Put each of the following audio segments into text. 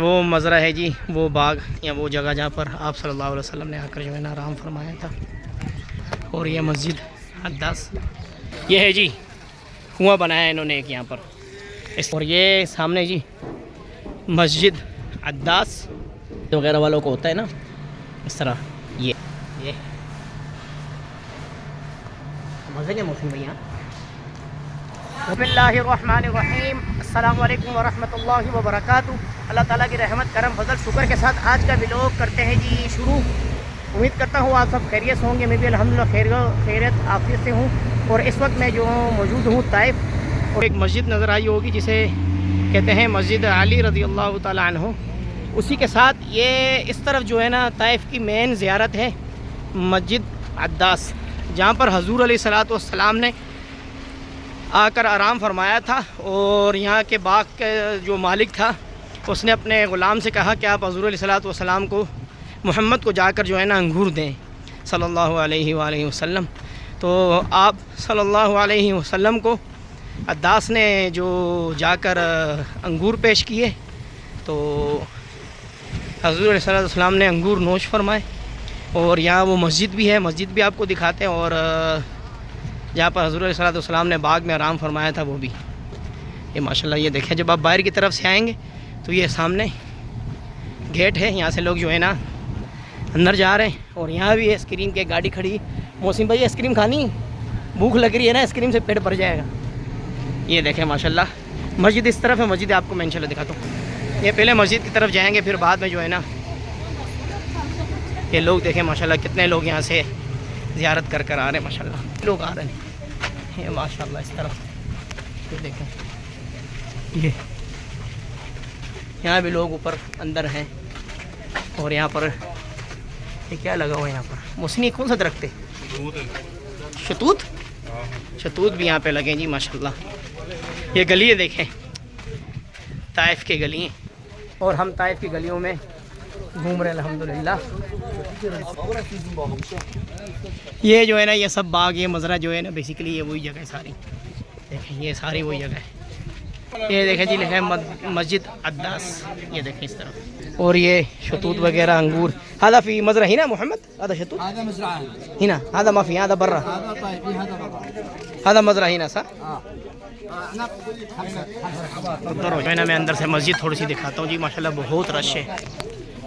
वो मज़रा है जी, वो बाग या वो जगह जहाँ पर आप सल्लल्लाहु अलैहि वसल्लम ने आकर जो है ना आराम फरमाया था। और ये मस्जिद अद्दास, ये है जी कुआं बनाया है इन्होंने एक यहाँ पर। और ये सामने जी मस्जिद अद्दास वगैरह वालों को होता है ना, इस तरह ये मज़े के मौसम भैया। बिस्मिल्लाहिर्रहमानिर्रहीम, अस्सलाम वालेकुम वरहमतुल्लाहि वबरकातुहू। अल्लाह ताला की रहमत करम फजल शुक्र के साथ आज का व्लॉग करते हैं जी शुरू। उम्मीद करता हूँ आप सब खैरियत से होंगे। मैं भी अल्हम्दुलिल्लाह खैरियत आफियत से हूँ। और इस वक्त मैं जो मौजूद हूँ ताइफ, और एक मस्जिद नज़र आई होगी जिसे कहते हैं मस्जिद अली रज़ी अल्लाह ताला अन्हु। उसी के साथ ये इस तरफ जो है ना ताइफ की मेन ज़ियारत है मस्जिद अद्दास, जहाँ पर हज़ूर अलैहिस्सलातु वस्सलाम ने आकर आराम फरमाया था। और यहाँ के बाग के जो मालिक था उसने अपने ग़ुलाम से कहा कि आप हज़ूर अलैहिस्सलातु वस्सलाम को मोहम्मद को जाकर जो है ना अंगूर दें सल्लल्लाहु अलैहि वसल्लम। तो आप सल्लल्लाहु अलैहि वसल्लम को अद्दास ने जो जाकर अंगूर पेश किए, तो हज़ूर अलैहिस्सलातु वस्सलाम ने अंगूर नोश फरमाए। और यहाँ वो मस्जिद भी है, मस्जिद भी आपको दिखाते हैं। और जहाँ पर हज़ूर अलैहिस्सलातु वस्सलाम ने बाग में आराम फरमाया था वो भी ये माशाल्लाह। ये देखें, जब आप बाहर की तरफ से आएंगे तो ये सामने गेट है, यहाँ से लोग जो है ना अंदर जा रहे हैं। और यहाँ भी आइसक्रीम की गाड़ी खड़ी। मौसम भाई आइसक्रीम खानी, भूख लग रही है ना, आइसक्रीम से पेट भर जाएगा। ये देखें माशाल्लाह मस्जिद इस तरफ है। मस्जिद आपको मैं इंशाल्लाह दिखाता हूँ। ये पहले मस्जिद की तरफ जाएंगे, फिर बाद में जो है ना ये लोग देखें माशाल्लाह कितने लोग यहाँ से ज़ियारत कर आ रहे हैं। माशाल्लाह लोग आ रहे हैं ये माशाल्लाह इस तरफ। ये देखें, ये यहाँ भी लोग ऊपर अंदर हैं। और यहाँ पर ये क्या लगा हुआ है यहाँ पर, मौसमी कौन सा दरख्त है, शतूत। शतूत भी यहाँ पे लगे जी माशाल्लाह। ये गली है देखें, ताइफ की गली हैं। और हम ताइफ की गलियों में घूम रहे हैं अल्हम्दुलिल्लाह। ये जो है ना ये सब बाग, ये मज़रा जो है ना बेसिकली ये वही जगह है सारी। देखें ये सारी वही जगह है। ये देखें जी लिखा है मस्जिद अद्दास, ये देखें इस तरफ। और ये शतूत वगैरह अंगूर। हादा फी मज़रा ही ना मोहम्मद, हादा शतूत ही ना, हादा माफ़ी, हादा बर्रा, हादा मज़रा ही ना सा। उधर हो जाए, मैं अंदर से मस्जिद थोड़ी सी दिखाता हूँ जी। माशाल्लाह बहुत रश है।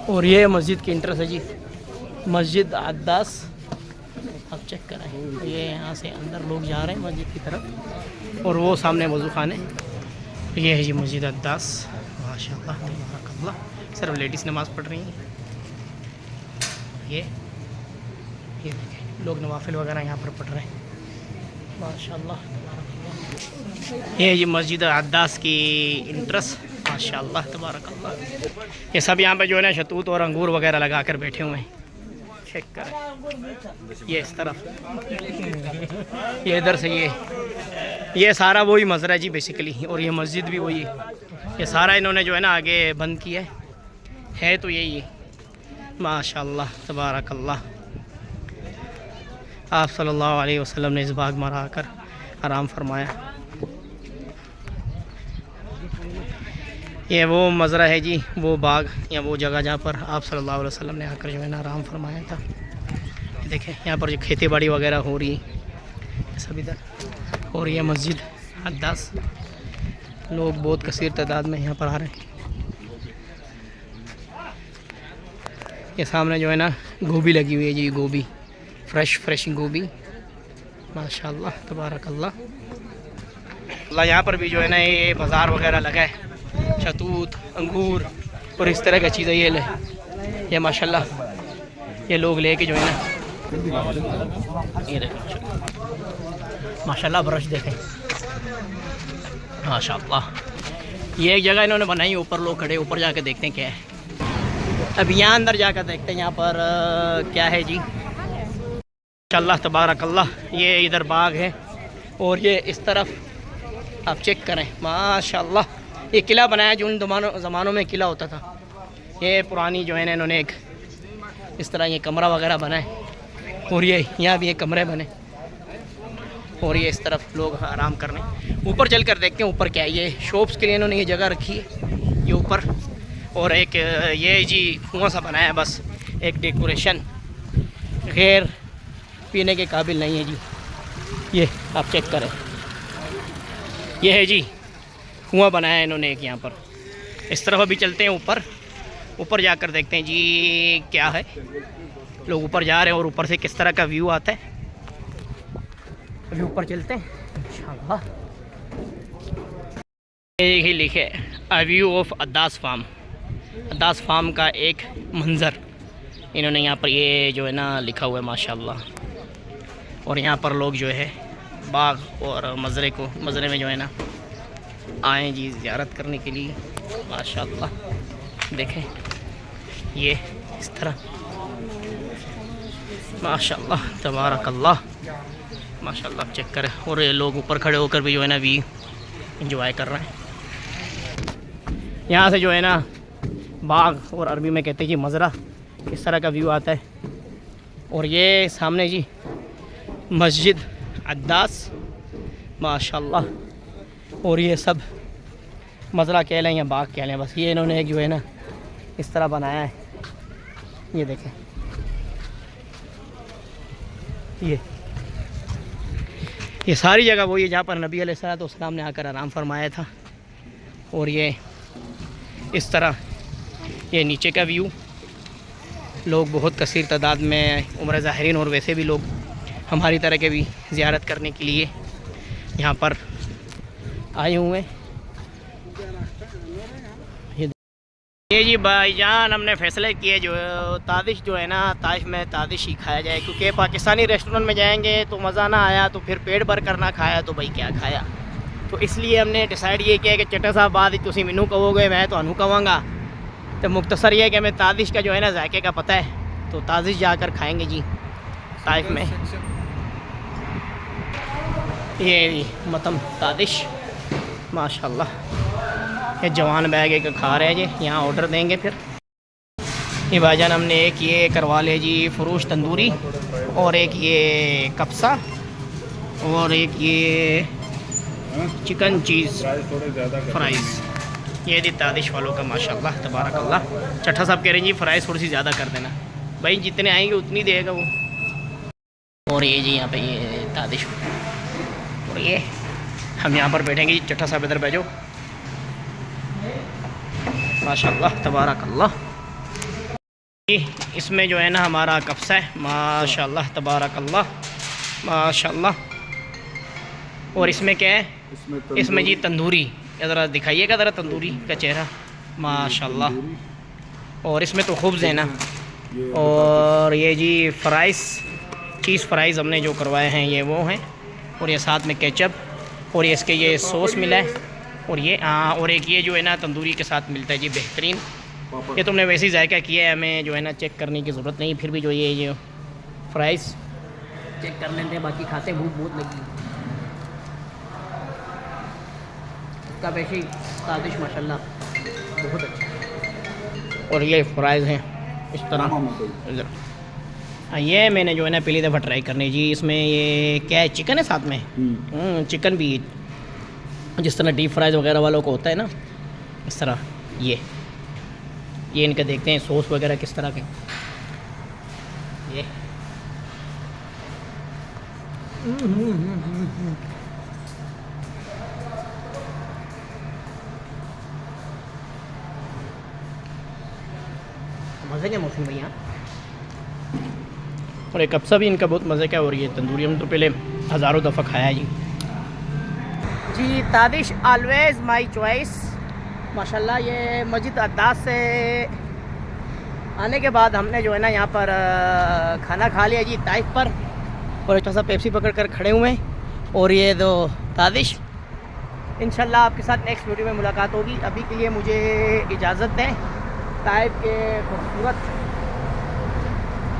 और ये मस्जिद की इंट्रेंस है जी, मस्जिद अद्दास। आप चेक करें, ये यहाँ से अंदर लोग जा रहे हैं मस्जिद की तरफ। और वो सामने वज़ू खाने, ये है जी मस्जिद अद्दास माशाल्लाह तबारकल्लाह। सिर्फ लेडीज़ नमाज़ पढ़ रही हैं। ये देखें लोग नवाफिल वगैरह यहाँ पर पढ़ रहे हैं माशाल्लाह तबारकल्लाह। ये है जी मस्जिद अद्दास की इंट्रेंस माशाल्लाह तबारकल्लाह। ये सब यहाँ पे जो है ना शतूत और अंगूर वगैरह लगा कर बैठे हुए हैं। चेक कर, ये इस तरफ, ये इधर से ये सारा वही मज़रा जी बेसिकली। और ये मस्जिद भी वही है। ये सारा इन्होंने जो है ना आगे बंद किया है तो यही है माशाल्लाह तबारकल्लाह। आप सल्लल्लाहु अलैहि वसल्लम ने इस बाग में आकर आराम फरमाया। ये वो मज़रा है जी, वो बाग या वो जगह जहाँ पर आप सल्लल्लाहु अलैहि वसल्लम ने आकर जो है ना आराम फरमाया था। देखें यहाँ पर जो खेती बाड़ी वगैरह हो रही है सब इधर। और ये मस्जिद अद्दास, लोग बहुत कसीर तादाद में यहाँ पर आ रहे हैं। ये सामने जो है ना गोभी लगी हुई है जी, गोभी फ्रेश गोभी माशाल्लाह तबारकल्लाह। यहाँ पर भी जो है ना ये बाज़ार वगैरह लगा है, शतूत अंगूर और इस तरह की चीज़ें ये माशाल्लाह ये लोग लेके जो है ना ये देखें माशाल्लाह ब्रश देखें माशाल्लाह। ये एक जगह इन्होंने बनाई, ऊपर लोग खड़े, ऊपर जाके देखते हैं क्या है। अब यहाँ अंदर जाकर देखते हैं यहाँ पर क्या है जी माशाल्लाह तबारकल्लाह। ये इधर बाग है और ये इस तरफ आप चेक करें माशाल्लाह। ये किला बनाया जो उन ज़मानों में किला होता था। ये पुरानी जो है ना इन्होंने एक इस तरह ये कमरा वगैरह बनाए। और ये यहाँ भी ये कमरे बने। और ये इस तरफ लोग आराम करने। ऊपर चल कर देखते हैं ऊपर क्या है। ये शॉप्स के लिए इन्होंने ये जगह रखी है, ये ऊपर और एक ये जी कुआं सा बनाया है, बस एक डेकोरेशन, गैर पीने के काबिल नहीं है जी। ये आप चेक करें, ये है जी कुआं बनाया है इन्होंने एक यहाँ पर। इस तरफ अभी चलते हैं ऊपर, ऊपर जाकर देखते हैं जी क्या है। लोग ऊपर जा रहे हैं और ऊपर से किस तरह का व्यू आता है। अभी ऊपर चलते हैं इंशाल्लाह। यही लिखे a view of Addas farm, Addas farm का एक मंज़र इन्होंने यहाँ पर ये जो है ना लिखा हुआ है माशाल्लाह। और यहाँ पर लोग जो है बाग और मज़रे में जो है ना आए जी ज़ियारत करने के लिए माशाल्लाह। देखें ये इस तरह माशाल्लाह तबारकल्लाह माशाल्लाह, चेक करें। और ये लोग ऊपर खड़े होकर भी जो है ना भी इंजॉय कर रहे हैं। यहाँ से जो है ना बाग और अरबी में कहते हैं जी मज़रा, इस तरह का व्यू आता है। और ये सामने जी मस्जिद अद्दास माशाल्लाह। और ये सब मज़रा कह लें या बाग कह लें, बस ये इन्होंने एक जो है ना इस तरह बनाया है। ये देखें, ये सारी जगह वही है जहाँ पर नबी अलैहिस्सलाम ने आकर आराम फरमाया था। और ये इस तरह ये नीचे का व्यू, लोग बहुत कसीर तादाद में उम्र ज़ाहिरीन और वैसे भी लोग हमारी तरह के भी ज़ियारत करने के लिए यहाँ पर आए हुए हैं। ये जी भाईजान हमने फ़ैसला किया जो तादिश जो है ना ताइफ में तादिश ही खाया जाए, क्योंकि पाकिस्तानी रेस्टोरेंट में जाएंगे तो मज़ा ना आया तो फिर पेट भर कर ना खाया तो भाई क्या खाया। तो इसलिए हमने डिसाइड ये किया कि चट्टा साहब बाद तुसी मैनू कहोगे मैं तो अनू कहांगा। तो मुख्तसर ये कि हमें तादिश का जो है ना जायके का पता है, तो तादिश जाकर खाएँगे जी ताइफ में। ये मतम तादिश माशाल्लाह, ये जवान बैग एक खा रहे हैं जी, यहाँ ऑर्डर देंगे फिर। ये भाईजान हमने एक ये करवा ले जी फ़रोश तंदूरी, और एक ये कप्सा, और एक ये चिकन चीज़ फ्राइज़। ये जी तादिश वालों का माशाल्लाह तबारकल्लाह। चट्टा साहब कह रहे हैं जी फ्राइज़ थोड़ी सी ज़्यादा कर देना, भाई जितने आएंगे उतनी देगा वो। और ये जी यहाँ पे ये तादिश, और ये हम यहाँ पर बैठेंगे जी। चट्टा साहब इधर बैठो माशाल्लाह तबारकल्लाह। इसमें जो है ना हमारा कप्सा है माशाल्लाह तबारकल्लाह माशाल्लाह। और इसमें क्या है, इसमें जी तंदूरी, ज़रा दिखाइएगा ज़रा तंदूरी का चेहरा माशाल्लाह। और इसमें तो खुब्ज़ है ना, और ये जी फ्राइज़, चीज़ फ्राइज़ हमने जो करवाए हैं ये वो हैं। और ये साथ में केचप, और ये इसके ये सॉस मिला है। और ये और एक ये जो है ना तंदूरी के साथ मिलता है जी बेहतरीन। ये तुमने वैसे ही जायका किया है, हमें जो है ना चेक करने की ज़रूरत नहीं। फिर भी जो ये फ्राइज़ चेक कर लेते हैं, बाकी खाते हैं, भूख बहुत लगी। इसका वैसे ही तादिश माशाल्लाह बहुत अच्छा। और ये फ्राइज़ हैं इस तरह। ये मैंने जो है ना पहली दफ़ा ट्राई करनी जी। इसमें ये क्या है, चिकन है साथ में, चिकन भी जिस तरह डीप फ्राइज़ वगैरह वालों को होता है ना, इस तरह ये इनका देखते हैं सॉस वगैरह किस तरह के। ये मज़े के मौसम भैया। और एक कप्सा भी इनका बहुत मज़े का है। और ये तंदूरी हम तो पहले हज़ारों दफ़ा खाया है जी। तादिश ऑलवेज़ माई चॉइस माशाल्लाह। ये मस्जिद अद्दास से आने के बाद हमने जो है ना यहाँ पर खाना खा लिया जी ताइफ पर, और एक सा पेप्सी पकड़ कर खड़े हुए हैं। और ये दो तादिश, इंशाल्लाह आपके साथ नेक्स्ट वीडियो में मुलाकात होगी। अभी के लिए मुझे इजाज़त दें। ताइफ के खूबसूरत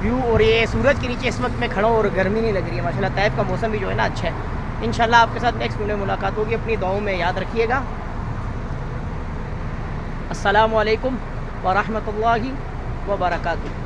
व्यू, और ये सूरज के नीचे इस वक्त मैं खड़ा हूँ और गर्मी नहीं लग रही है माशाल्लाह। ताइफ का मौसम भी जो है ना अच्छा है। इंशाल्लाह आपके साथ नेक्स्ट वीडियो में मुलाकात होगी। अपनी दुआओं में याद रखिएगा। अस्सलामु अलैकुम व रहमतुल्लाहि व बरकातुहू।